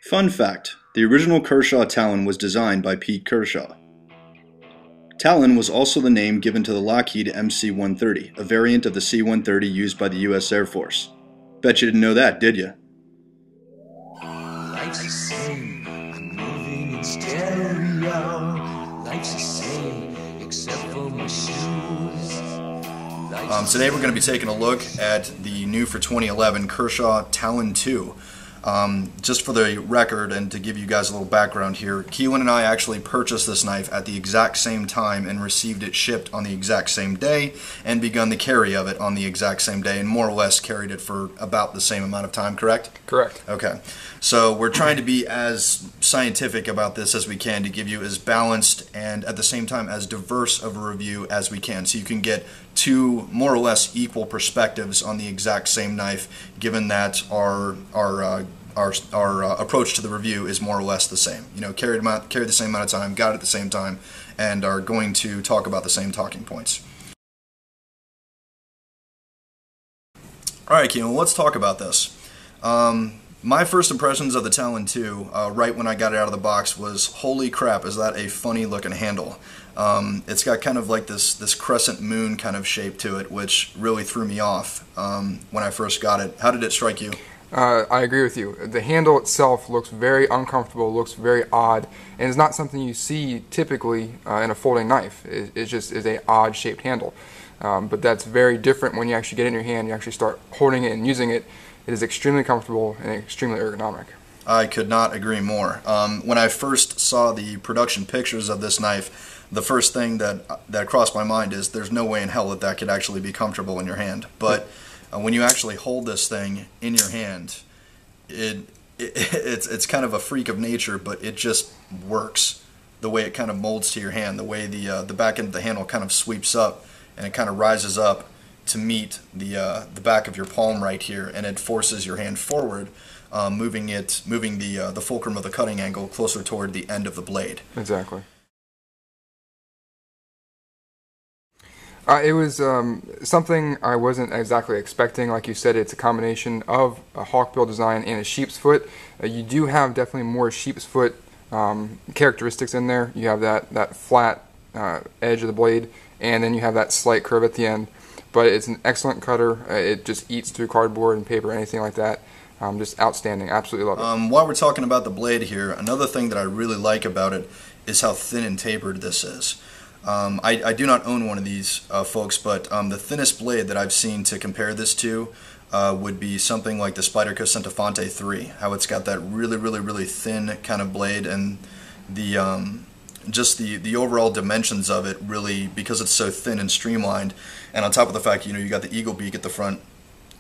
Fun fact, the original Kershaw Talon was designed by Pete Kershaw. Talon was also the name given to the Lockheed MC-130, a variant of the C-130 used by the U.S. Air Force. Bet you didn't know that, did you? Life's the same, I'm moving in stereo. Life's the same, except for my shoes. Today we're going to be taking a look at the new for 2011 Kershaw Talon 2. Just for the record and to give you guys a little background here, Keelan and I actually purchased this knife at the exact same time and received it shipped on the exact same day and begun the carry of it on the exact same day and more or less carried it for about the same amount of time, correct? Correct. Okay. So we're trying to be as scientific about this as we can to give you as balanced and at the same time as diverse of a review as we can, so you can get two more or less equal perspectives on the exact same knife, given that our approach to the review is more or less the same. You know, carried the same amount of time, got it at the same time, and are going to talk about the same talking points. Alright, Keelan, let's talk about this. My first impressions of the Talon 2, right when I got it out of the box, was, holy crap, is that a funny looking handle. It's got kind of like this crescent moon kind of shape to it, which really threw me off when I first got it. How did it strike you? I agree with you. The handle itself looks very uncomfortable, looks very odd, and it's not something you see typically in a folding knife. It just is an odd shaped handle. But that's very different when you actually get it in your hand, you actually start holding it and using it. It is extremely comfortable and extremely ergonomic. I could not agree more. When I first saw the production pictures of this knife, the first thing that crossed my mind is there's no way in hell that could actually be comfortable in your hand. But when you actually hold this thing in your hand, it's kind of a freak of nature, but it just works. The way it kind of molds to your hand, the way the back end of the handle kind of sweeps up and it kind of rises up to meet the back of your palm right here, and it forces your hand forward, moving the fulcrum of the cutting angle closer toward the end of the blade. Exactly. It was something I wasn't exactly expecting. Like you said, it's a combination of a hawkbill design and a sheep's foot. You do have definitely more sheep's foot characteristics in there. You have that flat edge of the blade, and then you have that slight curve at the end. But it's an excellent cutter. It just eats through cardboard and paper, anything like that. Just outstanding. Absolutely love it. While we're talking about the blade here, another thing that I really like about it is how thin and tapered this is. I do not own one of these, folks, but the thinnest blade that I've seen to compare this to would be something like the Spyderco Centofonte 3. How it's got that really thin kind of blade, and just the overall dimensions of it, really, because it's so thin and streamlined, and on top of the fact, you know, you got the eagle beak at the front,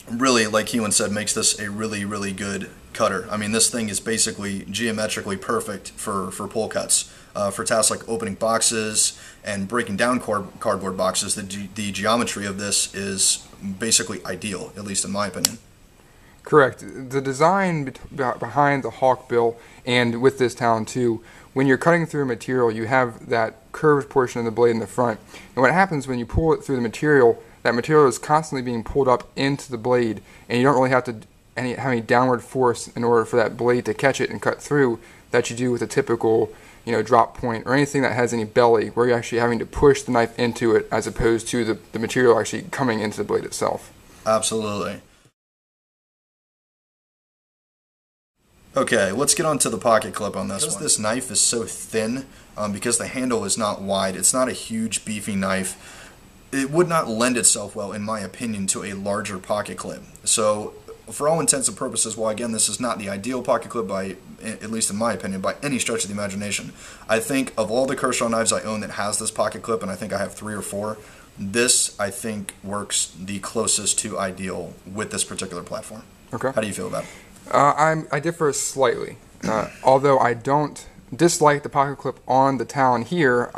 really, like Keelan said, makes this a really good cutter. I mean, this thing is basically geometrically perfect for pull cuts. For tasks like opening boxes and breaking down cardboard boxes, the geometry of this is basically ideal, at least in my opinion. Correct. The design behind the hawkbill and with this Talon 2, when you're cutting through a material, you have that curved portion of the blade in the front. And what happens when you pull it through the material, that material is constantly being pulled up into the blade, and you don't really have to have any downward force in order for that blade to catch it and cut through that you do with a typical, you know, drop point or anything that has any belly, where you're actually having to push the knife into it as opposed to the material actually coming into the blade itself. Absolutely. Okay, let's get on to the pocket clip on this one. Because this knife is so thin, because the handle is not wide, it's not a huge beefy knife, it would not lend itself well, in my opinion, to a larger pocket clip. So, for all intents and purposes, while again this is not the ideal pocket clip by, at least in my opinion, by any stretch of the imagination, I think of all the Kershaw knives I own that has this pocket clip, and I think I have 3 or 4, this, I think, works the closest to ideal with this particular platform. Okay. How do you feel about it? I differ slightly. Although I don't dislike the pocket clip on the Talon here,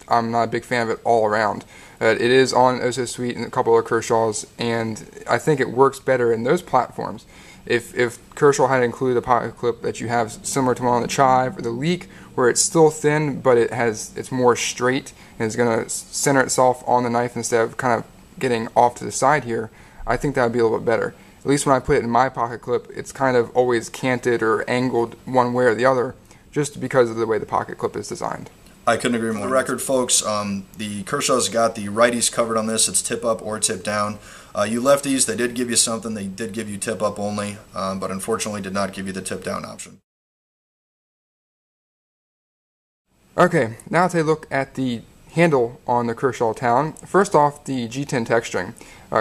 I'm not a big fan of it all around. It is on Oso Sweet and a couple of Kershaws, and I think it works better in those platforms. If Kershaw had included a pocket clip that you have similar to one on the Chive or the Leak, where it's still thin but it's more straight and it's going to center itself on the knife instead of kind of getting off to the side here, I think that would be a little bit better. At least when I put it in my pocket clip, it's kind of always canted or angled one way or the other, just because of the way the pocket clip is designed. I couldn't agree more. For the record, folks, the Kershaw's got the righties covered on this. It's tip up or tip down. You lefties, they did give you something. They did give you tip up only, but unfortunately did not give you the tip down option. Okay, now take a look at the handle on the Kershaw Talon. First off, the G10 texturing.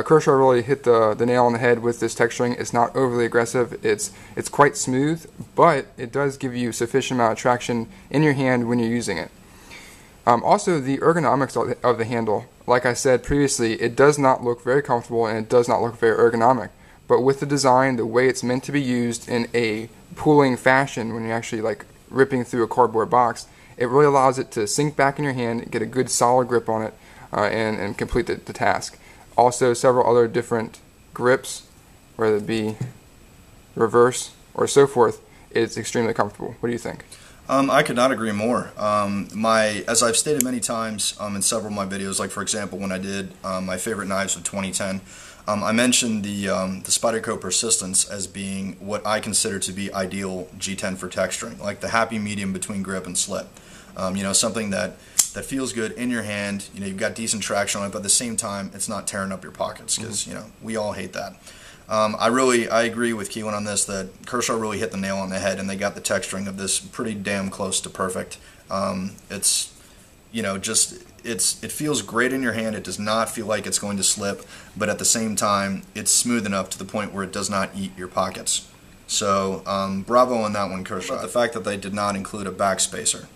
Kershaw really hit the nail on the head with this texturing. It's not overly aggressive. It's quite smooth, but it does give you sufficient amount of traction in your hand when you're using it. Also, the ergonomics of the handle, like I said previously, it does not look very comfortable and it does not look very ergonomic. But with the design, the way it's meant to be used in a pulling fashion when you're actually like ripping through a cardboard box, it really allows it to sink back in your hand, get a good solid grip on it, and complete the task. Also, several other different grips, whether it be reverse or so forth, it's extremely comfortable. What do you think? I could not agree more. As I've stated many times in several of my videos, like for example when I did my favorite knives of 2010, I mentioned the Spyderco Persistence as being what I consider to be ideal G10 for texturing, like the happy medium between grip and slip. You know, something that feels good in your hand. You know, you've got decent traction on it, but at the same time, it's not tearing up your pockets because you know we all hate that. I agree with Keelan on this, that Kershaw really hit the nail on the head, and they got the texturing of this pretty damn close to perfect. It's, you know, it feels great in your hand. It does not feel like it's going to slip, but at the same time, it's smooth enough to the point where it does not eat your pockets. So, bravo on that one, Kershaw. The fact that they did not include a backspacer.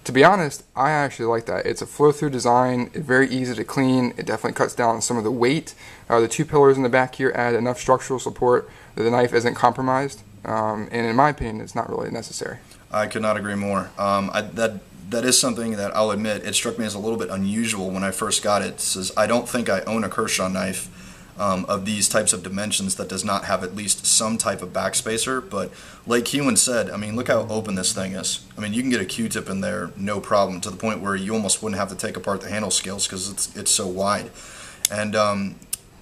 To be honest, I actually like that. It's a flow-through design, it's very easy to clean, it definitely cuts down on some of the weight. The two pillars in the back here add enough structural support that the knife isn't compromised, and in my opinion, it's not really necessary. I could not agree more. That is something that I'll admit, it struck me as a little bit unusual when I first got it. It says, I don't think I own a Kershaw knife of these types of dimensions that does not have at least some type of backspacer, but like Keelan said, I mean, look how open this thing is. I mean, you can get a Q-tip in there, no problem, to the point where you almost wouldn't have to take apart the handle scales because it's so wide. And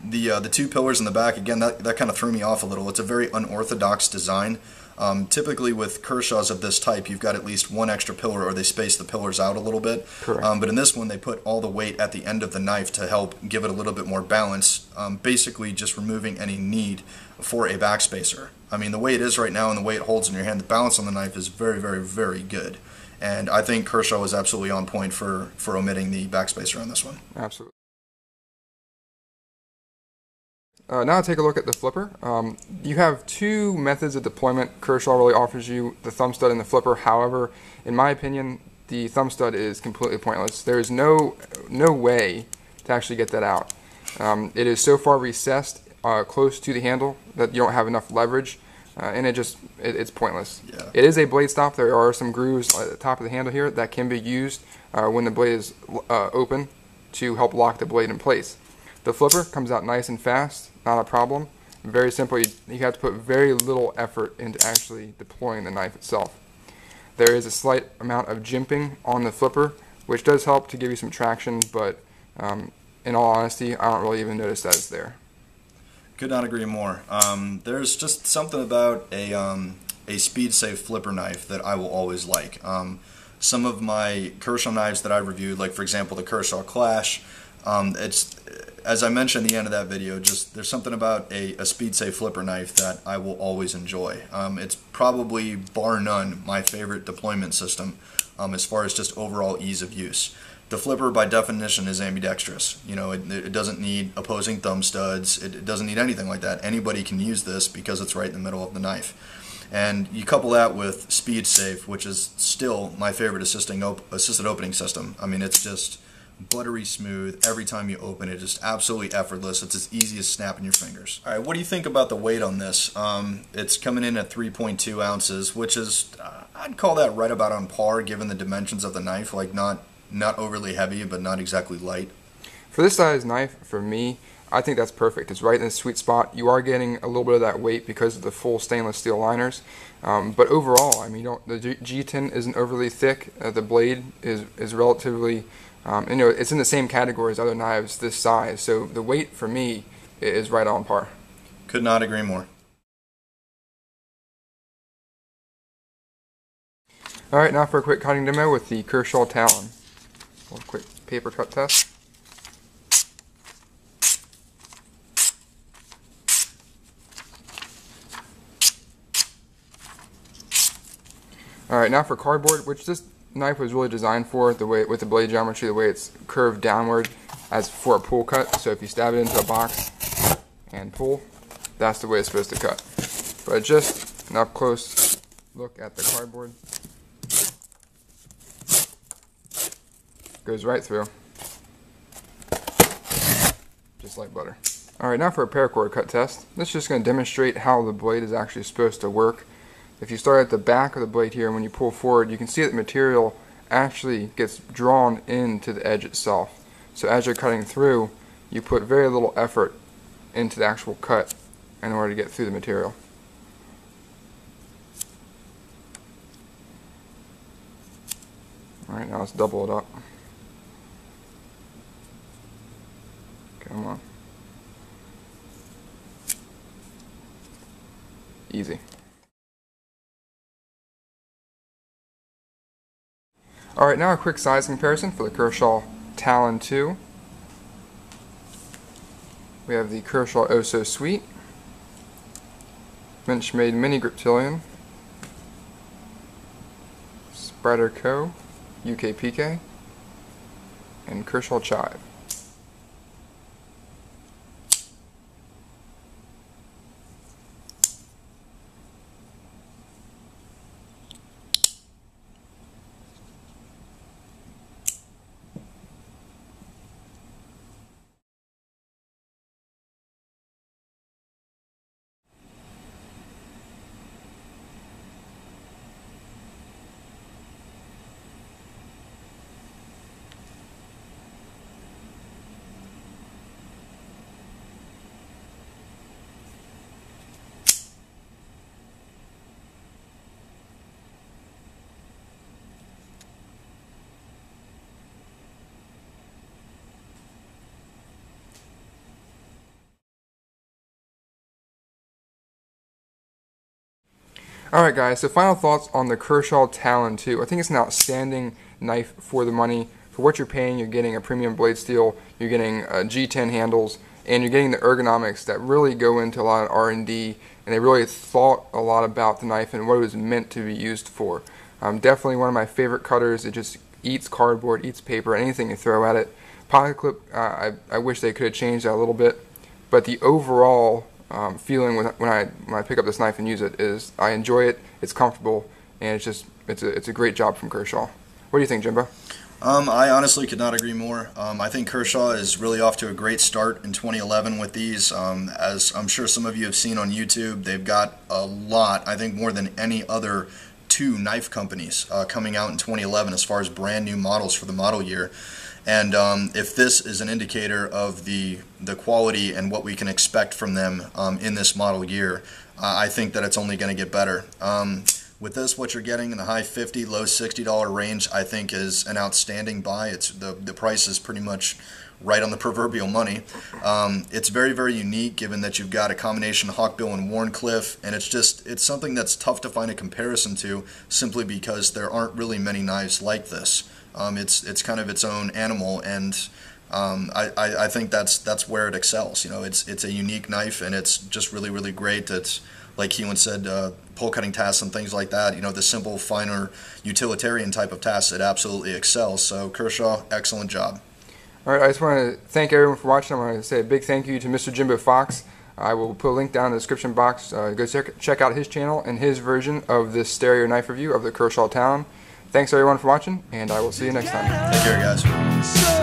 the two pillars in the back, again, that kind of threw me off a little. It's a very unorthodox design. Typically with Kershaw's of this type, you've got at least one extra pillar, or they space the pillars out a little bit. Correct. But in this one, they put all the weight at the end of the knife to help give it a little bit more balance, basically just removing any need for a backspacer. I mean, the way it is right now and the way it holds in your hand, the balance on the knife is very, very, very good. And I think Kershaw was absolutely on point for omitting the backspacer on this one. Absolutely. Now take a look at the flipper. You have two methods of deployment. Kershaw really offers you the thumb stud and the flipper. However, in my opinion, the thumb stud is completely pointless. There is no way to actually get that out. It is so far recessed close to the handle that you don't have enough leverage, and it's pointless. Yeah. It is a blade stop. There are some grooves at the top of the handle here that can be used when the blade is open to help lock the blade in place. The flipper comes out nice and fast, not a problem. Very simple, you have to put very little effort into actually deploying the knife itself. There is a slight amount of jimping on the flipper, which does help to give you some traction, but in all honesty, I don't really even notice that it's there. Could not agree more. There's just something about a speed-safe flipper knife that I will always like. Some of my Kershaw knives that I've reviewed, like for example the Kershaw Clash, it's, as I mentioned at the end of that video, just there's something about a speed-safe flipper knife that I will always enjoy. It's probably, bar none, my favorite deployment system as far as just overall ease of use. The flipper, by definition, is ambidextrous. You know, it doesn't need opposing thumb studs. It doesn't need anything like that. Anybody can use this because it's right in the middle of the knife. And you couple that with Speed Safe, which is still my favorite assisted opening system. I mean, it's just buttery smooth. Every time you open it, just absolutely effortless. It's as easy as snapping your fingers. All right, what do you think about the weight on this? It's coming in at 3.2 ounces, which is, I'd call that right about on par given the dimensions of the knife, like not overly heavy, but not exactly light. For this size knife, for me, I think that's perfect. It's right in the sweet spot. You are getting a little bit of that weight because of the full stainless steel liners. But overall, I mean, the G10 isn't overly thick. The blade is relatively, you know, it's in the same category as other knives this size. So the weight for me is right on par. Could not agree more. Alright, now for a quick cutting demo with the Kershaw Talon. A quick paper cut test. Alright, now for cardboard, which this knife was really designed for, the way with the blade geometry, the way it's curved downward as for a pull cut. So if you stab it into a box and pull, that's the way it's supposed to cut. But just an up close look at the cardboard. Goes right through, just like butter. Alright, now for a paracord cut test. This is just going to demonstrate how the blade is actually supposed to work. If you start at the back of the blade here, and when you pull forward, you can see that the material actually gets drawn into the edge itself. So as you're cutting through, you put very little effort into the actual cut in order to get through the material. Alright, now let's double it up. Come on. Easy. Alright, now a quick size comparison for the Kershaw Talon 2. We have the Kershaw Oh So Sweet, Benchmade Mini Griptilian, Spreader Co., UKPK, and Kershaw Chive. Alright guys, so final thoughts on the Kershaw Talon 2. I think it's an outstanding knife for the money. For what you're paying, you're getting a premium blade steel, you're getting G10 handles, and you're getting the ergonomics that really go into a lot of R&D, and they really thought a lot about the knife and what it was meant to be used for. Definitely one of my favorite cutters. It just eats cardboard, eats paper, anything you throw at it. Pocket clip, I wish they could have changed that a little bit, but the overall feeling when I pick up this knife and use it is I enjoy it, it's comfortable, and it's a great job from Kershaw. What do you think, Jimbo? I honestly could not agree more. I think Kershaw is really off to a great start in 2011 with these. As I'm sure some of you have seen on YouTube, they've got a lot, I think more than any other two knife companies coming out in 2011 as far as brand new models for the model year. And if this is an indicator of the quality and what we can expect from them in this model year, I think that it's only going to get better. With this, what you're getting in the high $50, low $60 range, I think is an outstanding buy. It's the price is pretty much right on the proverbial money. It's very, very unique given that you've got a combination of Hawkbill and Wharncliffe, and it's something that's tough to find a comparison to simply because there aren't really many knives like this. It's kind of its own animal, and I think that's where it excels. You know, it's a unique knife, and it's just really, really great. It's like Keelan said, pull cutting tasks and things like that. You know, the simple, finer, utilitarian type of tasks, it absolutely excels. So Kershaw, excellent job. All right, I just want to thank everyone for watching. I want to say a big thank you to Mr. Jimbo Fox. I will put a link down in the description box. Go check out his channel and his version of this stereo knife review of the Kershaw Talon. Thanks everyone for watching, and I will see you next time. Take care, guys.